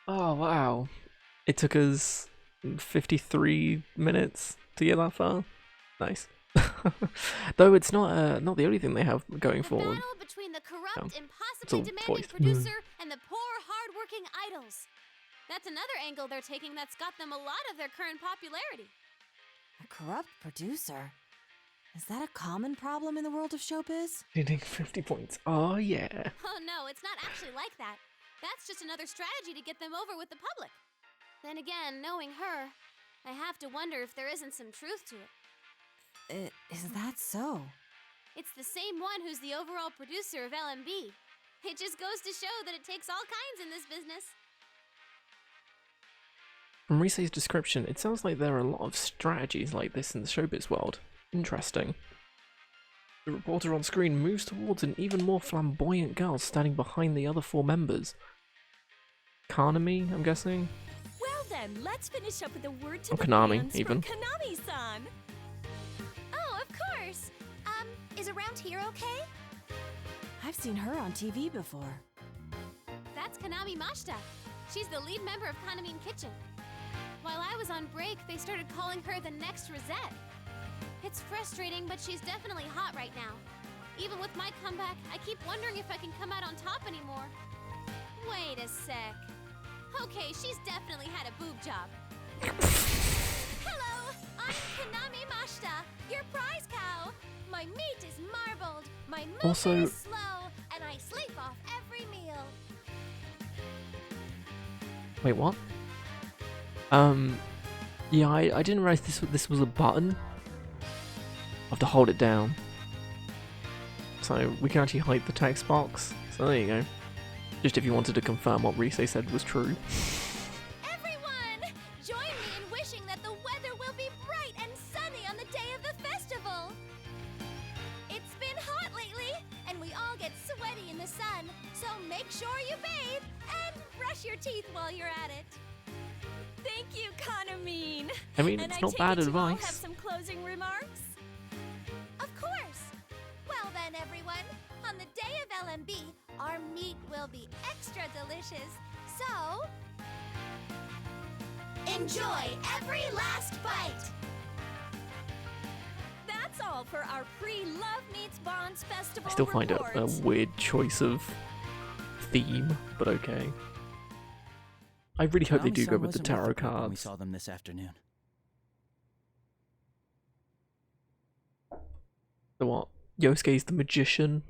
Oh, wow. It took us 53 minutes to get that far. Nice. Though it's not the only thing they have going forward. Battle between the corrupt, it's impossibly all demanding voiced. producer and the poor, hard-working idols. That's another angle they're taking that's got them a lot of their current popularity. A corrupt producer? Is that a common problem in the world of showbiz? Hitting 50 points. Oh, yeah. Oh no, it's not actually like that. That's just another strategy to get them over with the public. Then again, knowing her, I have to wonder if there isn't some truth to it. Is that so? It's the same one who's the overall producer of LMB. It just goes to show that it takes all kinds in this business. From Risei's description, it sounds like there are a lot of strategies like this in the showbiz world. Interesting. The reporter on screen moves towards an even more flamboyant girl standing behind the other four members. Kanami, I'm guessing? Well then, let's finish up with a word to Or the Konami, fans even. from Konami-san. Oh, of course. Is Around Here okay? I've seen her on TV before. That's Kanami Mashita. She's the lead member of Kanamine Kitchen. While I was on break, they started calling her the next Rosette. It's frustrating, but she's definitely hot right now. Even with my comeback, I keep wondering if I can come out on top anymore. Wait a sec. Okay, she's definitely had a boob job. Hello, I'm Konami Mashita, your prize cow. My meat is marbled, my movement Also- is slow, and I sleep off every meal. Wait, what? Yeah, I didn't realize this was a button. I have to hold it down. So we can actually hide the text box. So there you go. Just if you wanted to confirm what Rise said was true. Everyone, join me in wishing that the weather will be bright and sunny on the day of the festival. It's been hot lately, and we all get sweaty in the sun, so make sure you bathe and brush your teeth while you're at it. Thank you, Kanamine. I mean, And it's I not take bad it you all advice. have some closing remarks? Of course. Well then, everyone, on the day of LMB, our meat will be extra delicious. So, enjoy every last bite. That's all for our pre-Love Meets Bonds Festival I still find it a reports. weird choice of theme, but okay. I really hope they do go with the tarot When we cards. saw them this afternoon. The what? Yosuke's the magician.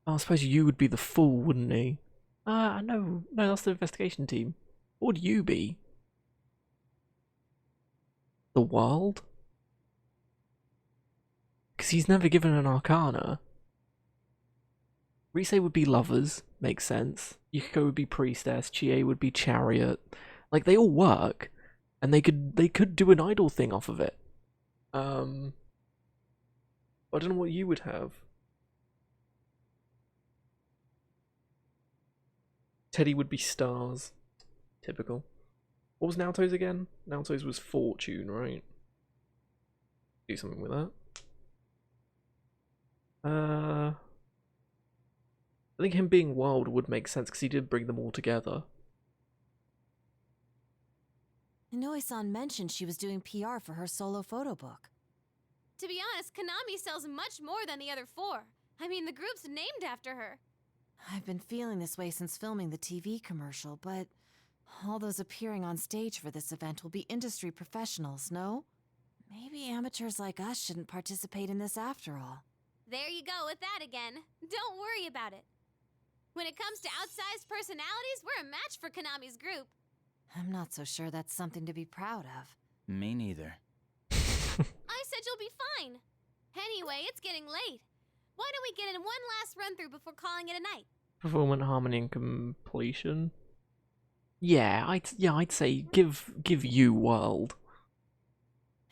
Oh, I suppose you would be the fool, wouldn't he? No, that's the investigation team. What would you be? The world? Because he's never given an arcana. Rise would be lovers, makes sense. Yukiko would be priestess, Chie would be chariot. Like, they all work, and they could do an idol thing off of it. I don't know what you would have. Teddy would be stars. Typical. What was Naoto's again? Naoto's was fortune, right? Do something with that. I think him being wild would make sense because he did bring them all together. Inoue-san mentioned she was doing PR for her solo photo book. To be honest, Konami sells much more than the other four. I mean, the group's named after her. I've been feeling this way since filming the TV commercial, but all those appearing on stage for this event will be industry professionals, no? Maybe amateurs like us shouldn't participate in this after all. There you go with that again. Don't worry about it. When it comes to outsized personalities, we're a match for Konami's group. I'm not so sure that's something to be proud of. Me neither. I said you'll be fine. Anyway, it's getting late. Why don't we get in one last run through before calling it a night? Performance, harmony, and completion. Yeah, I'd say give you world.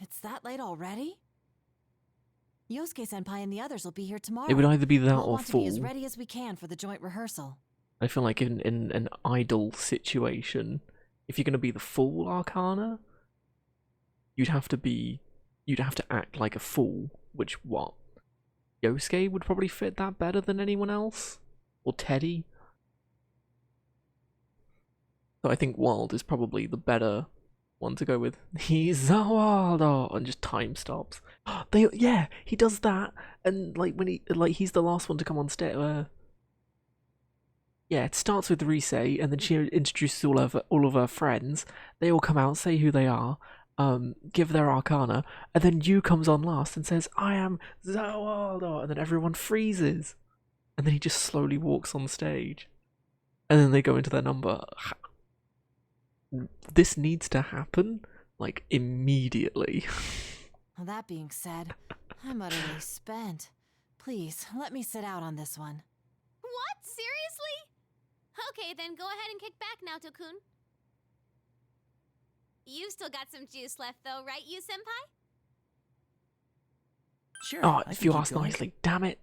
It's that late already? Yosuke-senpai and the others will be here tomorrow. It would either be that We'll or want to be as full. ready as we can for the joint rehearsal. I feel like in an idol situation, if you're gonna be the fool arcana, you'd have to act like a fool, which what? Yosuke would probably fit that better than anyone else? Or Teddy? So I think Wild is probably the better one to go with. He's a Waldo and just time stops. Yeah, he does that, and like when he's the last one to come on stage. Yeah, it starts with Rise, and then she introduces all of her friends. They all come out, say who they are, give their arcana, and then Yu comes on last and says, "I am Zawaldo," and then everyone freezes, and then he just slowly walks on stage, and then they go into their number. This needs to happen, like, immediately. Well, that being said, I'm utterly spent. Please, let me sit out on this one. What? Seriously? Okay, then go ahead and kick back now, Tokun. You've still got some juice left, though, right, you senpai? Sure. Oh, I if can you keep ask going. nicely, damn it.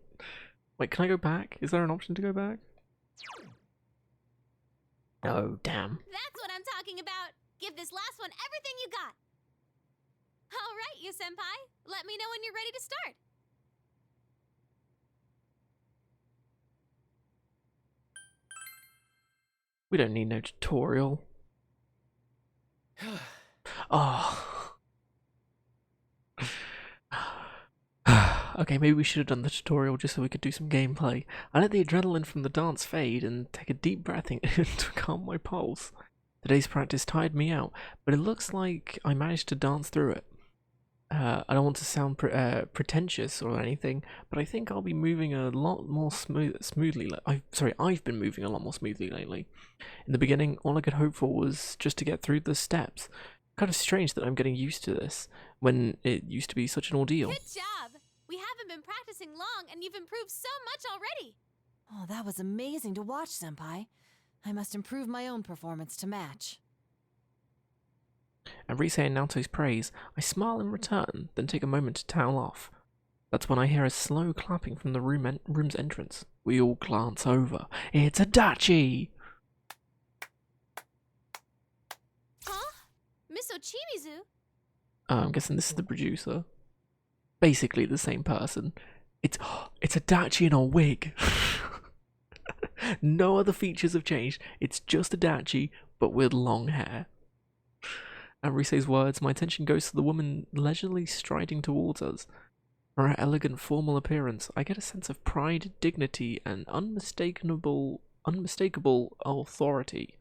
Wait, can I go back? Is there an option to go back? Oh, damn. That's what I'm talking about. Give this last one everything you got. All right, you senpai. Let me know when you're ready to start. We don't need no tutorial. Oh. Okay, maybe we should have done the tutorial just so we could do some gameplay. I let the adrenaline from the dance fade and take a deep breath in to calm my pulse. Today's practice tired me out, but it looks like I managed to dance through it. I don't want to sound pretentious or anything, but I think I'll be moving a lot more smoothly. I've been moving a lot more smoothly lately. In the beginning, all I could hope for was just to get through the steps. Kind of strange that I'm getting used to this, when it used to be such an ordeal. Good job! We haven't been practicing long, and you've improved so much already! Oh, that was amazing to watch, Senpai. I must improve my own performance to match. At Rise and Naoto's praise, I smile in return, then take a moment to towel off. That's when I hear a slow clapping from the room's entrance. We all glance over. It's Adachi! Huh? Miss Ochimizu? I'm guessing this is the producer. Basically the same person. It's Adachi in a wig. No other features have changed. It's just Adachi, but with long hair. At Rise's words, my attention goes to the woman leisurely striding towards us. From her elegant, formal appearance, I get a sense of pride, dignity, and unmistakable authority.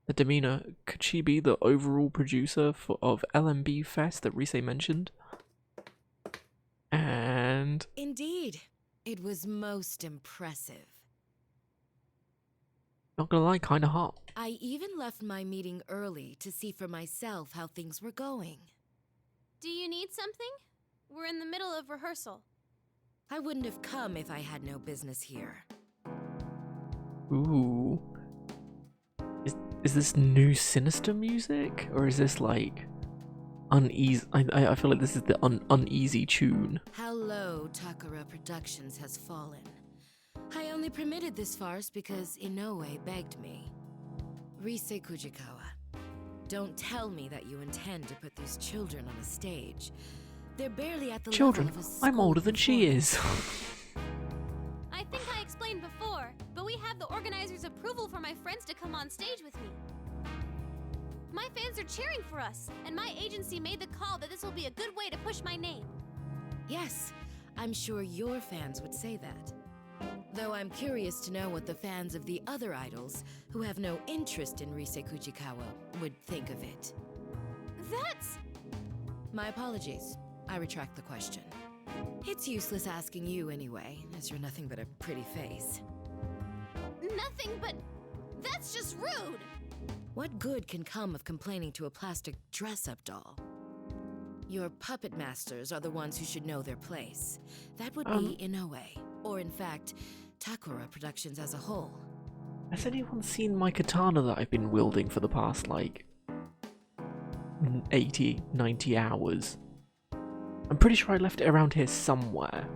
The demeanor, could she be the overall producer of LMB Fest that Rise mentioned? And... Indeed, it was most impressive. Not gonna lie, kinda hot. I even left my meeting early to see for myself how things were going. Do you need something? We're in the middle of rehearsal. I wouldn't have come if I had no business here. Ooh. Is this new Sinister music? Or is this like uneasy? I feel like this is the uneasy tune. How low Takara Productions has fallen. I only permitted this farce because Inoue begged me. Rise Kujikawa, don't tell me that you intend to put these children on a stage. They're barely at the Children, level of a school I'm older than she is. I think I explained before, but we have the organizer's approval for my friends to come on stage with me. My fans are cheering for us, and my agency made the call that this will be a good way to push my name. Yes, I'm sure your fans would say that. Though I'm curious to know what the fans of the other idols, who have no interest in Rise Kujikawa, would think of it. That's... My apologies. I retract the question. It's useless asking you anyway, as you're nothing but a pretty face. Nothing but... that's just rude! What good can come of complaining to a plastic dress-up doll? Your puppet masters are the ones who should know their place. That would be Inoue, or in fact, Takara Productions as a whole. Has anyone seen my katana that I've been wielding for the past, like, 80, 90 hours? I'm pretty sure I left it around here somewhere.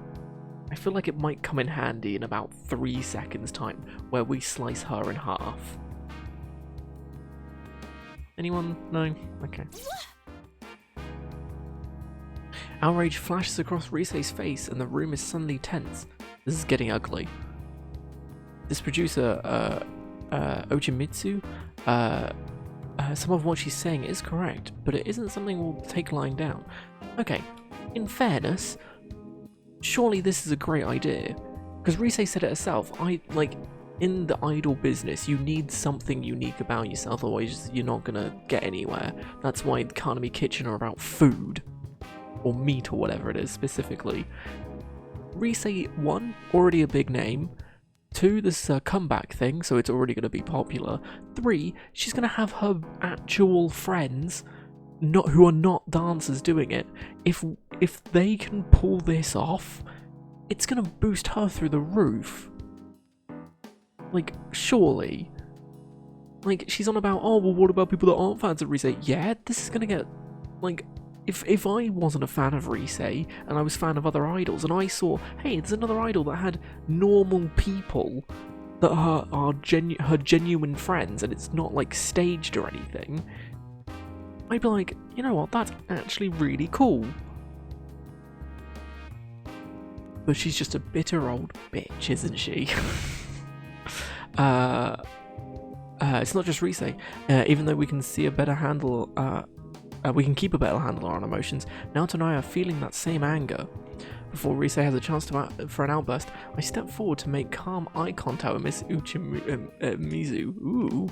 I feel like it might come in handy in about 3 seconds time, where we slice her in half. Anyone? No? Okay. Outrage flashes across Rise's face and the room is suddenly tense. This is getting ugly. This producer, Ochimitsu, some of what she's saying is correct, but it isn't something we'll take lying down. Okay, in fairness, surely this is a great idea. Because Rise said it herself, in the idol business, you need something unique about yourself, otherwise you're not gonna get anywhere. That's why the Kanami Kitchen are about food. Or meat or whatever it is, specifically. Rise, 1, already a big name. 2, this is a comeback thing, so it's already gonna be popular. 3, she's gonna have her actual friends, who are not dancers, doing it. If they can pull this off, it's gonna boost her through the roof. Like, surely. Like, she's on about, oh, well, what about people that aren't fans of Rise? Yeah, this is gonna get, like, if I wasn't a fan of Rise, and I was a fan of other idols, and I saw, hey, there's another idol that had normal people that are her genuine friends, and it's not, like, staged or anything, I'd be like, you know what, that's actually really cool. But she's just a bitter old bitch, isn't she? It's not just Rise. Even though we can see a better handle, we can keep a better handle on our emotions, Naoto and I are feeling that same anger. Before Rise has a chance for an outburst, I step forward to make calm eye contact with Miss Uchimizu. Ooh.